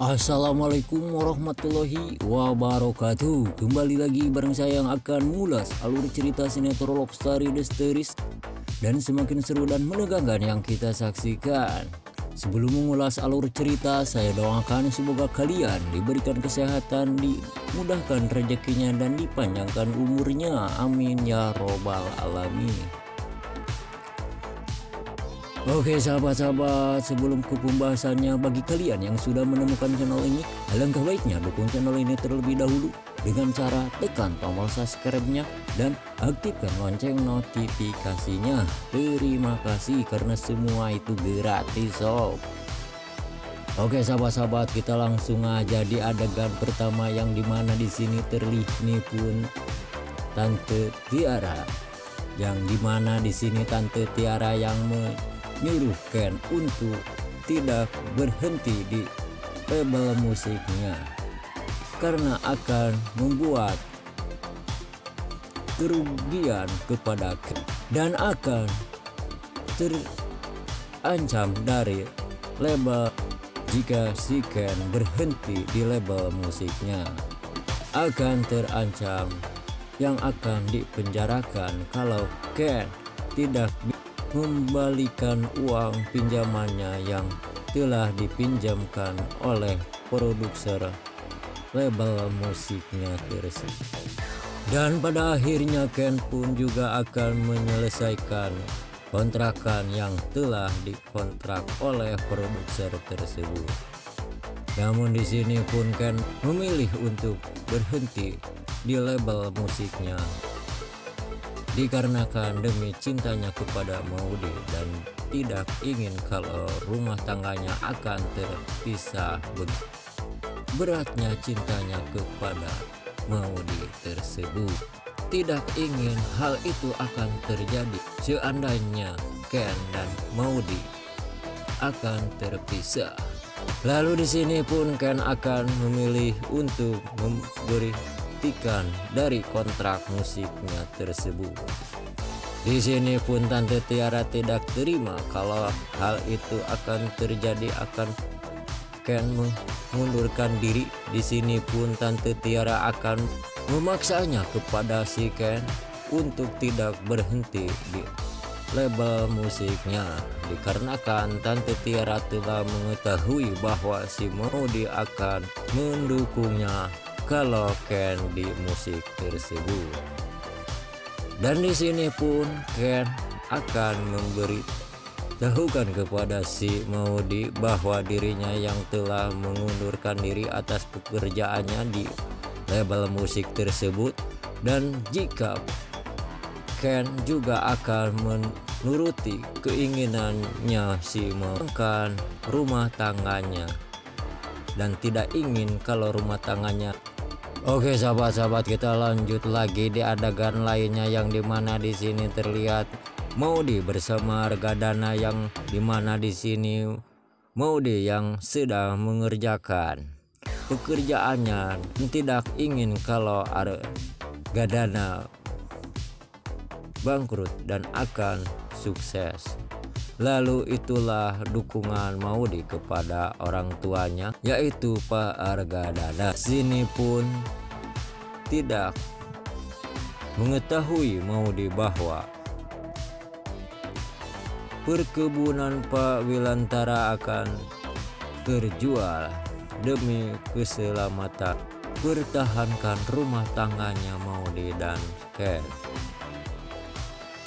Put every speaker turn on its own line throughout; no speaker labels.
Assalamualaikum warahmatullahi wabarakatuh. Kembali lagi bareng saya yang akan mengulas alur cerita sinetron Lobster The Series dan semakin seru dan menegangkan yang kita saksikan. Sebelum mengulas alur cerita, saya doakan semoga kalian diberikan kesehatan, dimudahkan rezekinya dan dipanjangkan umurnya. Amin ya robbal alamin. Oke sahabat-sahabat, sebelum ke pembahasannya, bagi kalian yang sudah menemukan channel ini, alangkah baiknya dukung channel ini terlebih dahulu dengan cara tekan tombol subscribe-nya dan aktifkan lonceng notifikasinya. Terima kasih karena semua itu gratis sob. Oke sahabat-sahabat, kita langsung aja di adegan pertama yang dimana di sini terlihat pun Tante Tiara, yang dimana di sini Tante Tiara yang menyuruh Ken untuk tidak berhenti di label musiknya karena akan membuat kerugian kepada Ken dan akan terancam dari label. Jika si Ken berhenti di label musiknya akan terancam yang akan dipenjarakan kalau Ken tidak membalikan uang pinjamannya yang telah dipinjamkan oleh produser label musiknya tersebut. Dan pada akhirnya Ken pun juga akan menyelesaikan kontrakan yang telah dikontrak oleh produser tersebut. Namun di sini pun Ken memilih untuk berhenti di label musiknya dikarenakan demi cintanya kepada Maudy dan tidak ingin kalau rumah tangganya akan terpisah. Beratnya cintanya kepada Maudy tersebut, tidak ingin hal itu akan terjadi seandainya Ken dan Maudy akan terpisah. Lalu di sini pun Ken akan memilih untuk memberhentikan dari kontrak musiknya tersebut. Di sini pun Tante Tiara tidak terima kalau hal itu akan terjadi, akan Ken mengundurkan diri. Di sini pun Tante Tiara akan memaksanya kepada si Ken untuk tidak berhenti di label musiknya dikarenakan Tante Tiara telah mengetahui bahwa si Maudy akan mendukungnya kalau Ken di musik tersebut. Dan di sini pun Ken akan memberitahukan kepada si Maudy bahwa dirinya yang telah mengundurkan diri atas pekerjaannya di label musik tersebut, dan jika Ken juga akan menuruti keinginannya si menguruskan rumah tangganya dan tidak ingin kalau rumah tangganya. Oke sahabat-sahabat, kita lanjut lagi di adegan lainnya yang dimana di sini terlihat Maudy bersama Argadana, yang dimana di sini Maudy yang sedang mengerjakan pekerjaannya tidak ingin kalau Argadana bangkrut dan akan sukses. Lalu itulah dukungan Maudy kepada orang tuanya, yaitu Pak Argadana. Sini pun tidak mengetahui Maudy bahwa perkebunan Pak Wilantara akan terjual demi keselamatan pertahankan rumah tangganya Maudy dan Ken.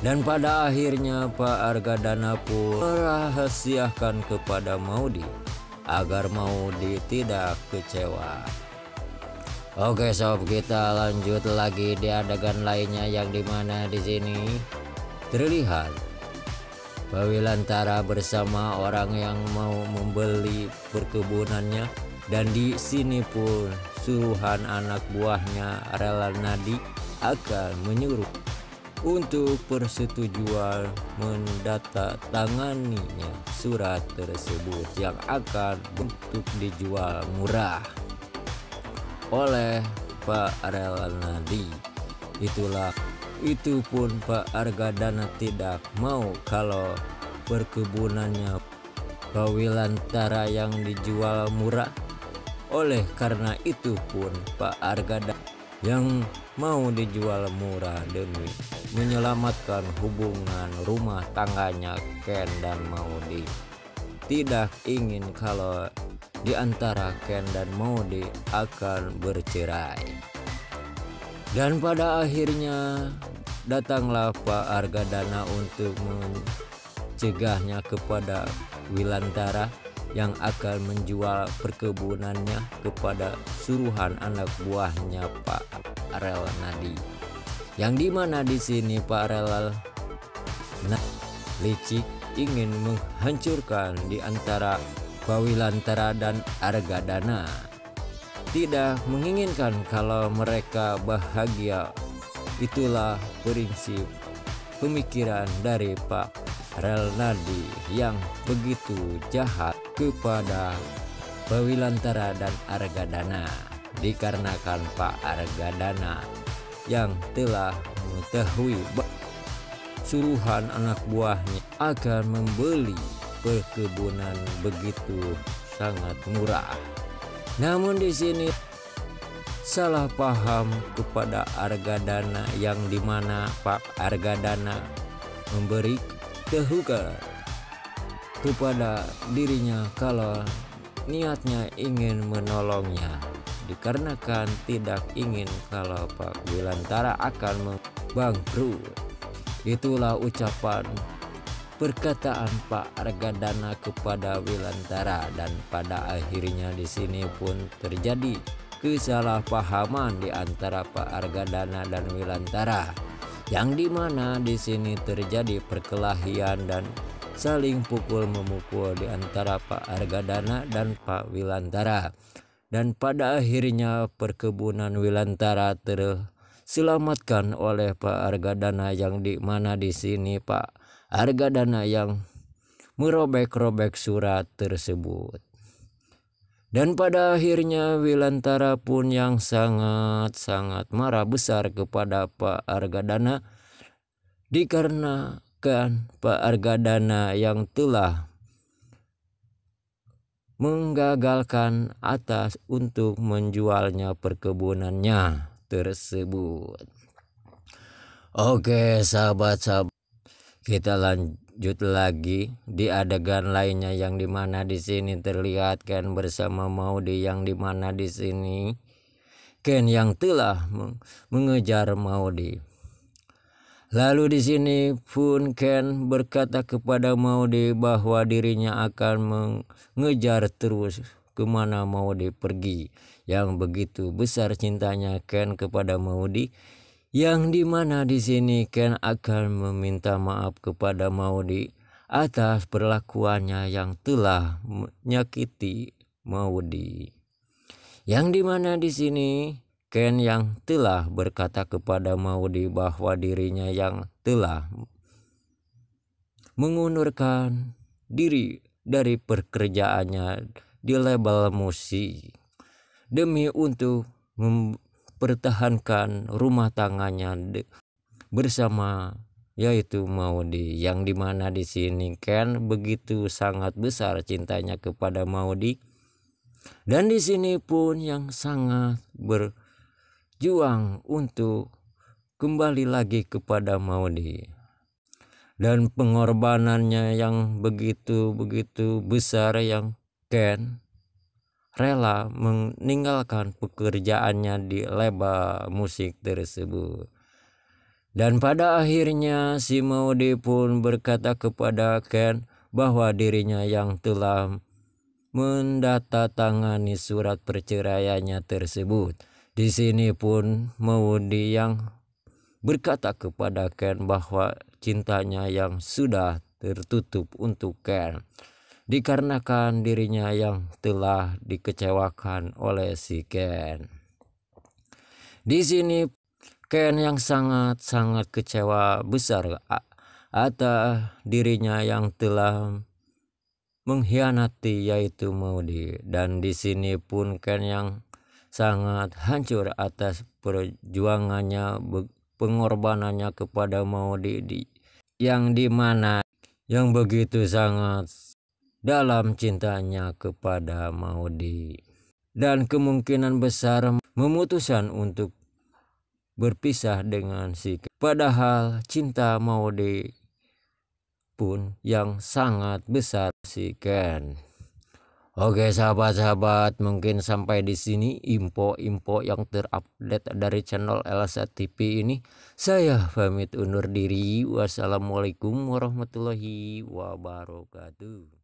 Dan pada akhirnya Pak Argadana pun merahasiakan kepada Maudy agar Maudy tidak kecewa. Oke sob, kita lanjut lagi di adegan lainnya yang dimana di sini terlihat Pak Wilantara bersama orang yang mau membeli perkebunannya, dan di sini pun suruhan anak buahnya Relanadi akan menyuruh untuk persetujuan mendatangganinya surat tersebut yang akan untuk dijual murah oleh Pak Relanadi. Itu pun Pak Argadana tidak mau kalau perkebunannya Pak Wilantara yang dijual murah Oleh karena itu pun Pak Argada yang mau dijual murah demi menyelamatkan hubungan rumah tangganya Ken dan Maudy tidak ingin kalau di antara Ken dan Maudy akan bercerai. Dan pada akhirnya datanglah Pak Argadana untuk mencegahnya kepada Wilantara yang akan menjual perkebunannya kepada suruhan anak buahnya Pak Rel Nadi. Yang dimana di sini Pak Rel licik ingin menghancurkan di antara Pak Wilantara dan Argadana. Tidak menginginkan kalau mereka bahagia. Itulah prinsip pemikiran dari Pak Rel Nadi yang begitu jahat kepada Pak Wilantara dan Argadana, dikarenakan Pak Argadana yang telah mengetahui suruhan anak buahnya akan membeli perkebunan begitu sangat murah. Namun di sini salah paham kepada Argadana yang dimana Pak Argadana memberi kehukuman kepada dirinya kalau niatnya ingin menolongnya, dikarenakan tidak ingin kalau Pak Wilantara akan bangkrut. Itulah ucapan perkataan Pak Argadana kepada Wilantara, dan pada akhirnya di sini pun terjadi kesalahpahaman di antara Pak Argadana dan Wilantara, yang dimana di sini terjadi perkelahian dan saling pukul memukul di antara Pak Argadana dan Pak Wilantara. Dan pada akhirnya perkebunan Wilantara terselamatkan oleh Pak Argadana, yang dimana di sini Pak Argadana yang merobek-robek surat tersebut. Dan pada akhirnya Wilantara pun yang sangat-sangat marah besar kepada Pak Argadana, dikarenakan Pak Argadana yang telah menggagalkan atas untuk menjualnya perkebunannya tersebut. Oke sahabat-sahabat, kita lanjut lagi di adegan lainnya, yang dimana di sini terlihat Ken bersama Maudy, yang dimana di sini Ken yang telah mengejar Maudy. Lalu di sini pun Ken berkata kepada Maudy bahwa dirinya akan mengejar terus kemana Maudy pergi. Yang begitu besar cintanya Ken kepada Maudy, yang dimana di sini Ken akan meminta maaf kepada Maudy atas perlakuannya yang telah menyakiti Maudy. Yang dimana di sini Ken yang telah berkata kepada Maudy bahwa dirinya yang telah mengundurkan diri dari pekerjaannya di label musik demi untuk mempertahankan rumah tangganya bersama yaitu Maudy. Yang dimana di sini Ken begitu sangat besar cintanya kepada Maudy, dan di sini pun yang sangat berjuang untuk kembali lagi kepada Maudy, dan pengorbanannya yang begitu besar, yang Ken rela meninggalkan pekerjaannya di label musik tersebut. Dan pada akhirnya si Maudy pun berkata kepada Ken bahwa dirinya yang telah mendatangani surat perceraiannya tersebut. Di sini pun Maudy yang berkata kepada Ken bahwa cintanya yang sudah tertutup untuk Ken, dikarenakan dirinya yang telah dikecewakan oleh si Ken. Di sini Ken yang sangat kecewa besar atas dirinya yang telah mengkhianati yaitu Maudy, dan di sini pun Ken yang sangat hancur atas perjuangannya, pengorbanannya kepada Maudy, yang dimana yang begitu sangat dalam cintanya kepada Maudy. dan kemungkinan besar memutuskan untuk berpisah dengan si Ken. Padahal cinta Maude pun yang sangat besar si Ken. Oke sahabat-sahabat, mungkin sampai di sini info-info yang terupdate dari channel Elsa TV ini. Saya pamit undur diri. Wassalamualaikum warahmatullahi wabarakatuh.